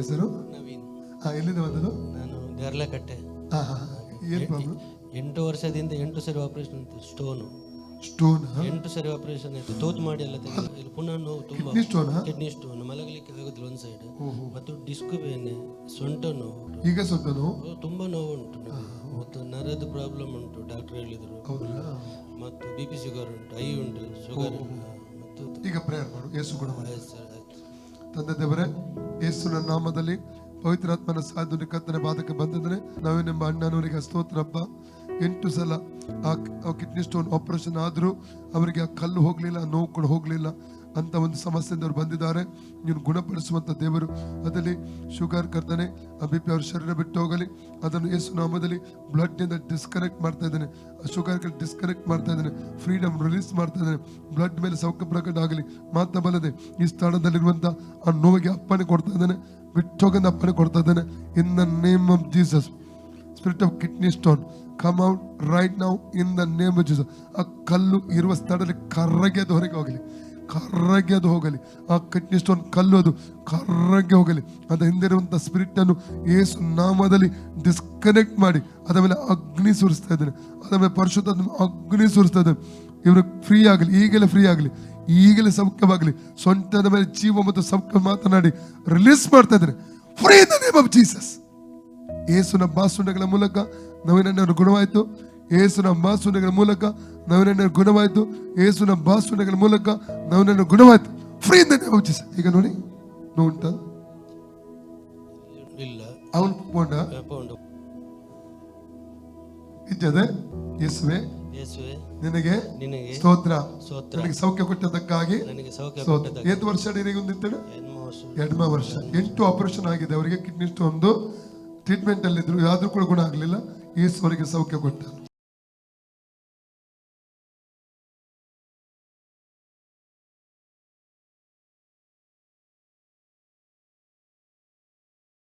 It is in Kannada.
ಹೆಸರು? ನವೀನ್. ಎಲ್ಲಿಂದ ಬಂದದು? ನಾನು ಗರ್ಲಕಟ್ಟೆ. ಏನು ಪ್ರಾಬ್ಲಮ್? 8 ವರ್ಷದಿಂದ 8 ಸರಿ ಆಪರೇಷನ್ ಆಯ್ತು. ಸ್ಟೋನ್ 8 ಸರಿ ಆಪರೇಷನ್ ಆಯ್ತು. ತೂತು ಮಾಡಿ ಎಲ್ಲ ತೆಗೆದು ಇಲ್ಲಿ ಪುನಃ ನೋವು ತುಂಬ. ಕಿಡ್ನಿ ಸ್ಟೋನ್, ಮಲಗಲಿಕ್ಕೆ ಆಗೋದಿಲ್ಲ ಒಂದು ಸೈಡ್. ಮತ್ತು ಡಿಸ್ಕ್ ಬೇನೆ, ಸೊಂಟ ನೋವು. ಈಗ ಸೊಂಟ ನೋವು ತುಂಬಾ ನೋವು ಉಂಟು. ಮತ್ತು ನರದ ಪ್ರಾಬ್ಲಮ್ ಉಂಟು, ಡಾಕ್ಟರ್ ಹೇಳಿದರು. ಮತ್ತು BP ಶುಗರ್ ಉಂಟು, ಐ ಉಂಟು, ಶುಗರ್. ಮತ್ತು ಈಗ ಪ್ರೇಯರ್ ಮಾಡು. ಯೇಸು ಕೂಡ ತಂದೆ ದೇವರೇ, ಯೇಸುವಿನ ನಾಮದಲ್ಲಿ ಪವಿತ್ರಾತ್ಮನ ಸಾಧನೆ ಕರ್ತನೆ ಪಾದಕ್ಕೆ ಬಂದಿದ್ದೇನೆ. ನಾವೇನೆಂಬ ಅಣ್ಣನವರಿಗೆ ಸ್ತೋತ್ರಪ್ಪ. 8 ಸಲ ಆ ಕಿಡ್ನಿ ಸ್ಟೋನ್ ಆಪರೇಷನ್ ಆದರೂ ಅವರಿಗೆ ಆ ಕಲ್ಲು ಹೋಗಲಿಲ್ಲ, ನೋವು ಕೂಡ ಹೋಗಲಿಲ್ಲ ಅಂತ ಒಂದು ಸಮಸ್ಯೆಯಿಂದ ಅವರು ಬಂದಿದ್ದಾರೆ. ನೀನು ಗುಣಪಡಿಸುವಂಥ ದೇವರು. ಅದರಲ್ಲಿ ಶುಗರ್ ಕರ್ತನೆ, ಆ BP ಅವ್ರ ಶರೀರ ಬಿಟ್ಟು ಹೋಗಲಿ. ಅದನ್ನು ಯೇಸು ನಾಮದಲ್ಲಿ ಬ್ಲಡ್ನಿಂದ ಡಿಸ್ಕನೆಕ್ಟ್ ಮಾಡ್ತಾ ಇದ್ದೇನೆ. ಆ ಶುಗರ್ ಡಿಸ್ಕನೆಕ್ಟ್ ಮಾಡ್ತಾ ಇದ್ದೇನೆ. ಫ್ರೀಡಮ್ ರಿಲೀಸ್ ಮಾಡ್ತಾ ಇದ್ದೇನೆ. ಬ್ಲಡ್ ಮೇಲೆ ಸೌಖ್ಯ ಪ್ರಕಟ ಆಗಲಿ. ಮಾತ್ರ ಬಲ್ಲದೆ ಈ ಸ್ಥಳದಲ್ಲಿರುವಂಥ ಆ ನೋವಿಗೆ ಅಪ್ಪಣೆ ಕೊಡ್ತಾ ಇದ್ದೇನೆ. ಬಿಟ್ಟೋಗಂದ ಅಪ್ಪಣೆ ಕೊಡ್ತಾ ಇದ್ದೇನೆ. ಇನ್ the name of Jesus, spirit of kidney stone come out right now in the name of Jesus. ಆ ಕಲ್ಲು ಇರುವ ಸ್ಥಳದಲ್ಲಿ ಕರ್ರಗೆ ಅದು ಹೊರಗೆ ಹೋಗಲಿ, ಕರ್ರಗೆ ಅದು ಹೋಗಲಿ. ಆ ಕಿಡ್ನಿ ಸ್ಟೋನ್ ಕಲ್ಲು ಅದು ಕರ್ರಗೆ ಹೋಗಲಿ. ಅದರ ಹಿಂದಿರುವಂಥ ಸ್ಪಿರಿಟ್ ಅನ್ನು ಯೇಸು ನಾಮದಲ್ಲಿ ಡಿಸ್ಕನೆಕ್ಟ್ ಮಾಡಿ ಅದರ ಮೇಲೆ ಅಗ್ನಿ ಸುರಿಸ್ತಾ ಇದ್ದೇನೆ. ಅದರ ಮೇಲೆ ಪರಿಶುದ್ಧ ಅಗ್ನಿ ಸುರಿಸ್ತಾ ಇದ್ದೇನೆ. ಇವರು ಫ್ರೀ ಆಗಲಿ, ಈಗಲೇ ಫ್ರೀ ಆಗಲಿ, ಈಗಲೇ ಸೌಖ್ಯವಾಗಲಿ. ಸೊಂಟದ ಮೇಲೆ ಜೀವ ಮತ್ತು ಸೌಖ್ಯ ಮಾತನಾಡಿ ರಿಲೀಸ್ ಮಾಡ್ತಾ ಇದ್ದೇನೆ. Free in the name of Jesus. ಯೇಸುನ ಬಾಸುಂಡೆಗಳ ಮೂಲಕ ನವೀನಣ್ಣವರು ಗುಣವಾಯಿತು. ಯೇಸುನ ಬಾಸುಂಡೆಗಳ ಮೂಲಕ ನವೀನಣ್ಣವರು ಗುಣವಾಯಿತು. ಯೇಸುನ ಬಾಸುಂಡೆಗಳ ಮೂಲಕ ನವೀನಣ್ಣವರು ಗುಣವಾಯಿತು. Free in the name of Jesus. ಈಗ ನೋಡಿ, ನೋವು ಉಂಟಾ? ಇಲ್ಲ. ಅವನು ಪೋಂಡ ಇದ್ದದೆ. ಯೇಸುವೆ ನಿನಗೆ ಸ್ತೋತ್ರ. ನನಗೆ ಸೌಖ್ಯ ಕೊಟ್ಟದಕ್ಕಾಗಿ ಸ್ತೋತ್ರ. 8 ವರ್ಷ ಹೊಂದಿದ್ದೇನೆ. 2 ವರ್ಷ 8 ಆಪರೇಷನ್ ಆಗಿದೆ ಅವರಿಗೆ. ಕಿಡ್ನಿ ಸ್ಟೋನ್ ಟ್ರೀಟ್ಮೆಂಟ್ ಅಲ್ಲಿ ಇದ್ರು, ಯಾವ್ದು ಕೂಡ ಗುಣ ಆಗಲಿಲ್ಲ. ಯೇಸು ಅವರಿಗೆ ಸೌಖ್ಯ ಕೊಟ್ಟ.